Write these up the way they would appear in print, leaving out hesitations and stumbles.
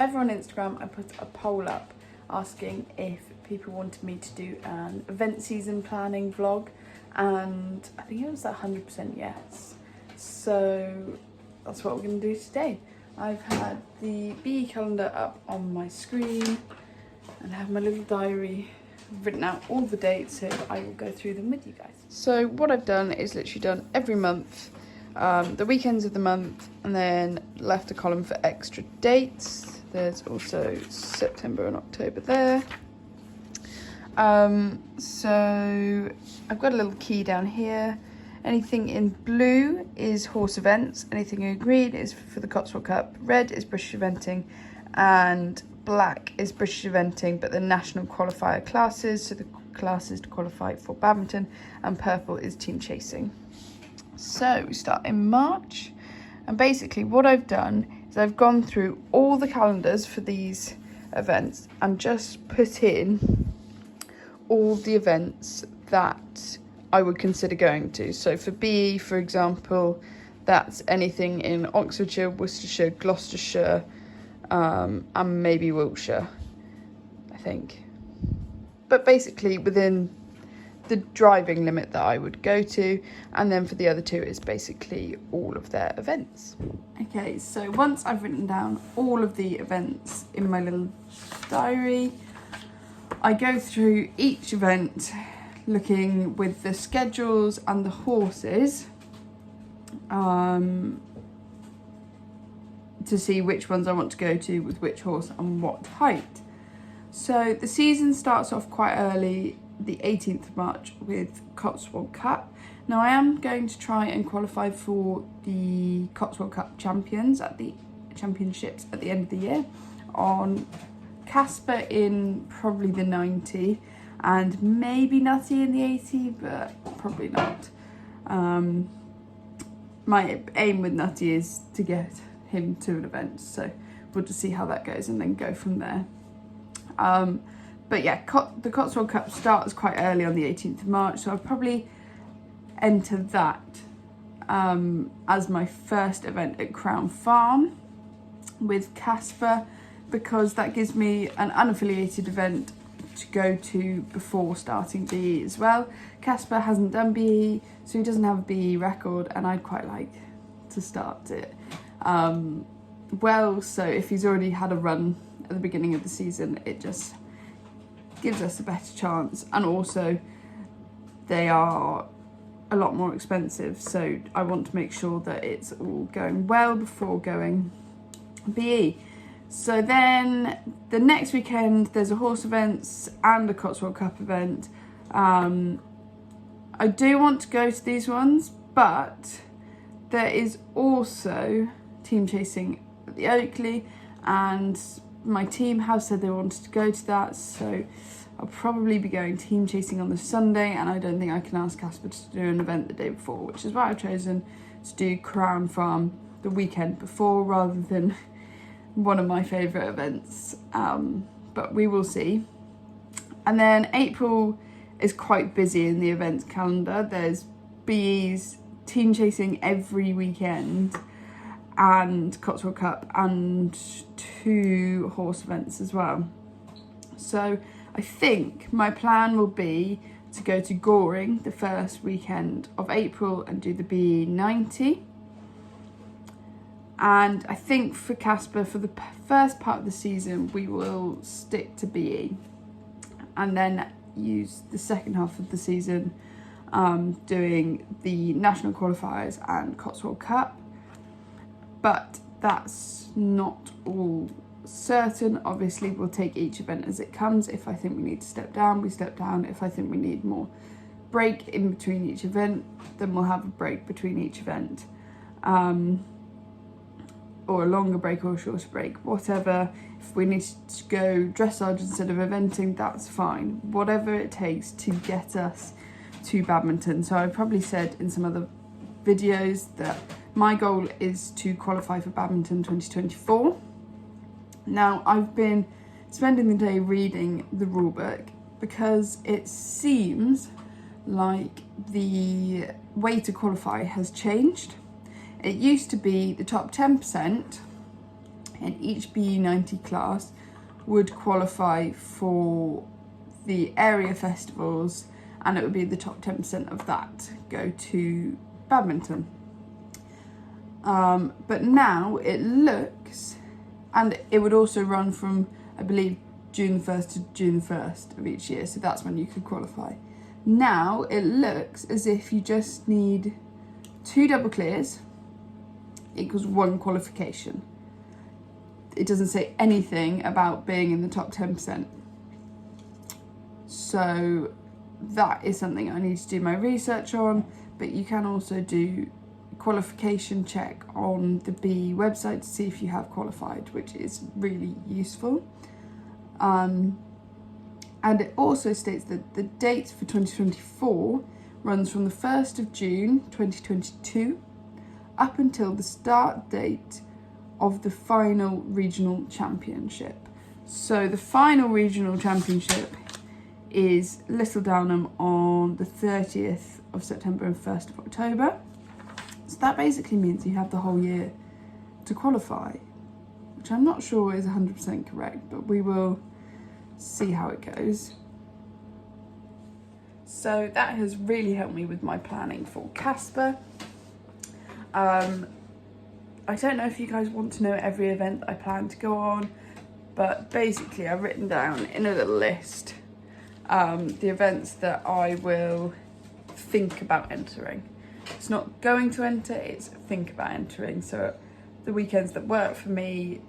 ever on Instagram, I put a poll up asking if people wanted me to do an event season planning vlog, and I think it was 100% yes. So that's what we're going to do today. I've had the BE calendar up on my screen and have my little diary, written out all the dates, so I will go through them with you guys. So what I've done is literally done every month, the weekends of the month, and then left a column for extra dates. There's also September and October there. So I've got a little key down here. Anything in blue is horse events, anything in green is for the Cotswold Cup, red is British eventing, and black is British eventing but the national qualifier classes, so the classes to qualify for badminton, and purple is team chasing. So we start in March, and basically what I've done is I've gone through all the calendars for these events and just put in all the events that I would consider going to. So for BE, for example, that's anything in Oxfordshire, Worcestershire, Gloucestershire, and maybe Wiltshire, I think. But basically within the driving limit that I would go to, and then for the other two it's basically all of their events. Okay, so once I've written down all of the events in my little diary, I go through each event looking with the schedules and the horses to see which ones I want to go to with which horse and what height. So the season starts off quite early, the 18th of March, with Cotswold Cup. Now I am going to try and qualify for the Cotswold Cup championships at the end of the year on Casper in probably the 90 and maybe Nutty in the 80, but probably not. My aim with Nutty is to get him to an event, so we'll just see how that goes and then go from there. But yeah, the Cotswold Cup starts quite early on the 18th of March, so I'll probably enter that as my first event at Crown Farm with Casper, because that gives me an unaffiliated event to go to before starting BE as well. Casper hasn't done BE, so he doesn't have a BE record, and I'd quite like to start it well, so if he's already had a run at the beginning of the season, it just gives us a better chance. And also they are a lot more expensive, so I want to make sure that it's all going well before going BE. So then the next weekend there's a horse events and a Cotswold Cup event. I do want to go to these ones, but there is also team chasing at the Oakley, and my team have said they wanted to go to that, so I'll probably be going team chasing on the Sunday, and I don't think I can ask Casper to do an event the day before, which is why I've chosen to do Crown Farm the weekend before rather than one of my favourite events, but we will see. And then April is quite busy in the events calendar. There's BE's team chasing every weekend and Cotswold Cup and 2 horse events as well. So I think my plan will be to go to Goring the first weekend of April and do the BE 90. And I think for Casper, for the first part of the season, we will stick to BE and then use the second half of the season doing the national qualifiers and Cotswold Cup. But that's not all certain. Obviously, we'll take each event as it comes. If I think we need to step down, we step down. If I think we need more break in between each event, then we'll have a break between each event. Or a longer break or a shorter break, whatever. If we need to go dressage instead of eventing, that's fine. Whatever it takes to get us to badminton. So I probably said in some other videos that my goal is to qualify for badminton 2024. Now, I've been spending the day reading the rulebook because it seems like the way to qualify has changed. It used to be the top 10% and each BU90 class would qualify for the area festivals, and it would be the top 10% of that go to badminton. But now it looks, and it would also run from, I believe, June 1st to June 1st of each year, so that's when you could qualify. Now it looks as if you just need 2 double clears equals 1 qualification. It doesn't say anything about being in the top 10%. So that is something I need to do my research on, but you can also do qualification check on the BE website to see if you have qualified, which is really useful. And it also states that the dates for 2024 runs from the 1st of June 2022 up until the start date of the final regional championship. So the final regional championship is Little Downham on the 30th of September and 1st of October. So that basically means you have the whole year to qualify, which I'm not sure is 100% correct, but we will see how it goes. So that has really helped me with my planning for Casper. I don't know if you guys want to know every event I plan to go on, but basically I've written down in a little list the events that I will think about entering. It's not going to enter, it's think about entering. So the weekends that work for me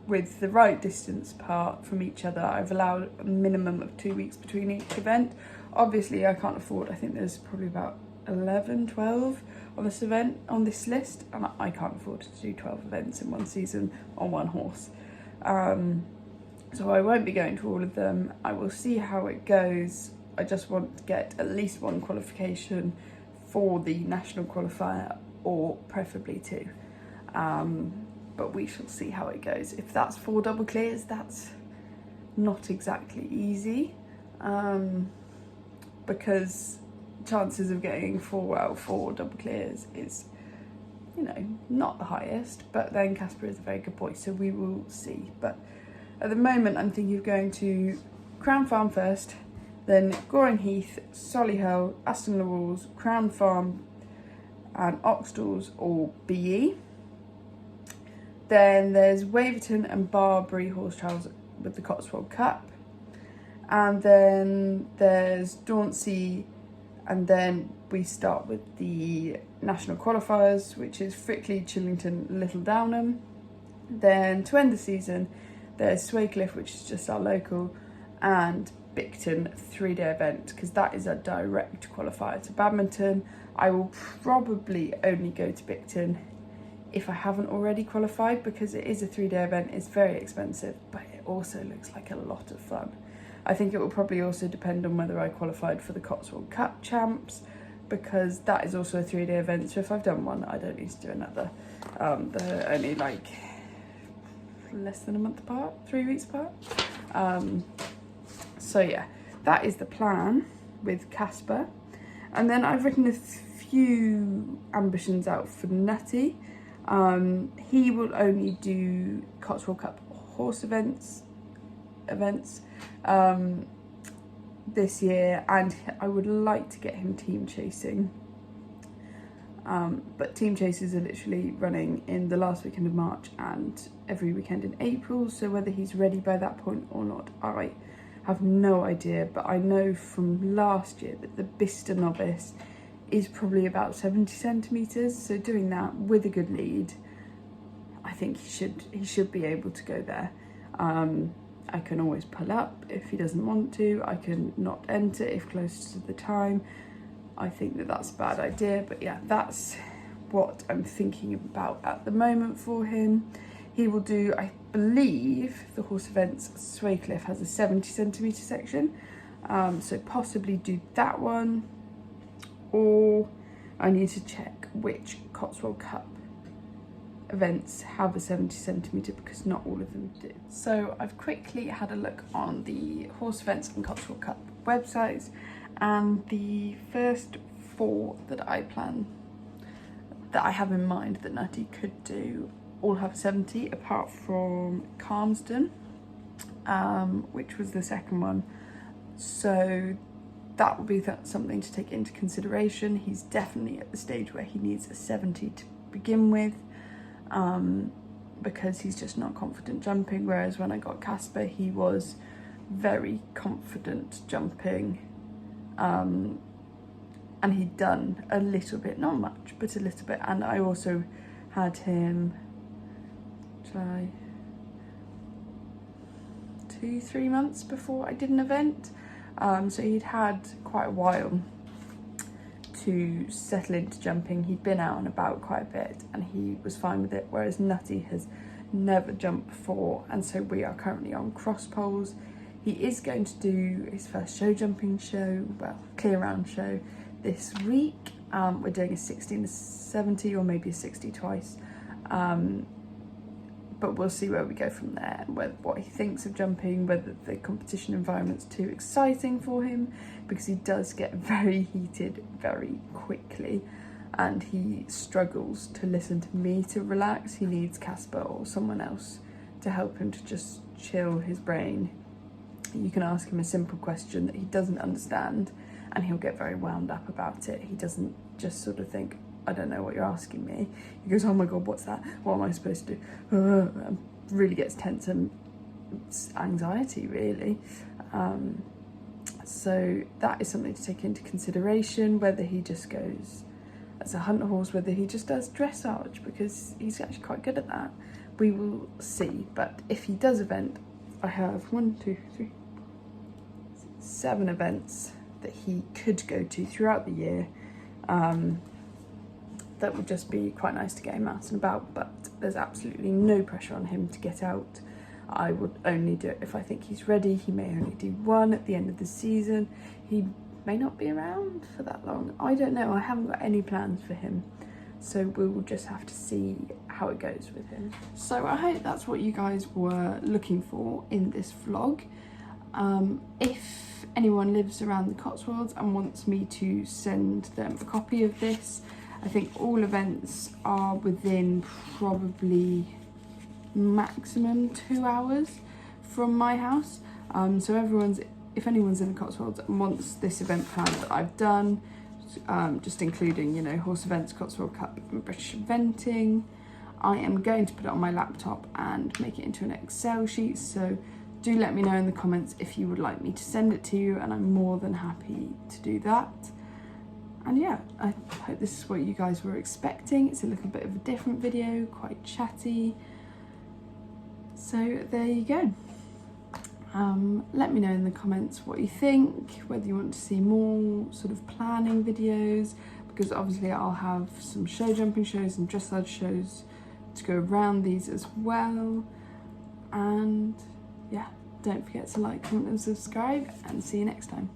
with the right distance apart from each other, I've allowed a minimum of 2 weeks between each event. Obviously I can't afford, I think there's probably about 11, 12 on this list, and I can't afford to do 12 events in one season on one horse. So I won't be going to all of them. I will see how it goes. I just want to get at least 1 qualification for the national qualifier, or preferably 2. But we shall see how it goes. If that's 4 double clears, that's not exactly easy, because chances of getting 4 out of 4 double clears is, you know, not the highest, but then Casper is a very good boy, so we will see. But at the moment I'm thinking of going to Crown Farm first, then Goring Heath, Solihull, Aston Lawrence, Crown Farm and Oxtalls or BE. Then there's Waverton and Barbury horse trials with the Cotswold Cup. And then there's Dauncey, and then we start with the national qualifiers, which is Frickley, Chillington, Little Downham. Then to end the season, there's Swaycliffe, which is just our local, and Bicton 3-day event, because that is a direct qualifier to badminton. I will probably only go to Bicton if I haven't already qualified, because it is a 3-day event. It's very expensive, but it also looks like a lot of fun. I think it will probably also depend on whether I qualified for the Cotswold Cup champs, because that is also a 3-day event. So if I've done one, I don't need to do another. They're only like less than a month apart, 3 weeks apart. So yeah, that is the plan with Casper. And then I've written a few ambitions out for Nutty. He will only do Cotswold Cup horse events this year, and I would like to get him team chasing. But team chases are literally running in the last weekend of March and every weekend in April, so whether he's ready by that point or not, I have no idea. But I know from last year that the Bicester novice is probably about 70 centimetres, so doing that with a good lead, I think he should be able to go there. I can always pull up if he doesn't want to. I can not enter if close to the time. I think that that's a bad idea, but yeah, that's what I'm thinking about at the moment for him. He will do, I believe, the horse events. Swaycliffe has a 70 centimetre section, so possibly do that one, or I need to check which Cotswold Cup events have a 70 centimetre, because not all of them do. So I've quickly had a look on the horse events and Cotswold Cup websites, and the first 4 that I have in mind that Nutty could do all have 70 apart from Calmsden, which was the second one. So that will be something to take into consideration. He's definitely at the stage where he needs a 70 to begin with, because he's just not confident jumping, whereas when I got Casper, he was very confident jumping, and he'd done a little bit, not much, but a little bit. And I also had him try 2-3 months before I did an event, so he'd had quite a while to settle into jumping. He'd been out and about quite a bit and he was fine with it, whereas Nutty has never jumped before, and so we are currently on cross poles. He is going to do his first show jumping show, well, clear round show, this week. We're doing a 60 and a 70, or maybe a 60 twice, but we'll see where we go from there, and what he thinks of jumping, whether the competition environment's too exciting for him, because he does get very heated very quickly and he struggles to listen to me to relax. He needs Casper or someone else to help him to just chill his brain. You can ask him a simple question that he doesn't understand and he'll get very wound up about it. He doesn't just sort of think, I don't know what you're asking me. He goes, oh my God, what's that? What am I supposed to do? And really gets tense, and it's anxiety, really. So that is something to take into consideration, whether he just goes as a hunter horse, whether he just does dressage, because he's actually quite good at that. We will see. But if he does event, I have 7 events that he could go to throughout the year. That would just be quite nice to get him out and about, but there's absolutely no pressure on him to get out. I would only do it if I think he's ready. He may only do 1 at the end of the season. He may not be around for that long. I don't know. I haven't got any plans for him. So we will just have to see how it goes with him. So I hope that's what you guys were looking for in this vlog. If anyone lives around the Cotswolds and wants me to send them a copy of this, I think all events are within probably maximum 2 hours from my house. So if anyone's in the Cotswolds and wants this event plan that I've done, just including, you know, horse events, Cotswold Cup and British eventing, I am going to put it on my laptop and make it into an Excel sheet. So do let me know in the comments if you would like me to send it to you, and I'm more than happy to do that. And yeah, I hope this is what you guys were expecting. It's a little bit of a different video, quite chatty. So there you go. Let me know in the comments what you think, whether you want to see more sort of planning videos, because obviously I'll have some show jumping shows and dressage shows to go around these as well. And yeah, don't forget to like, comment and subscribe, and see you next time.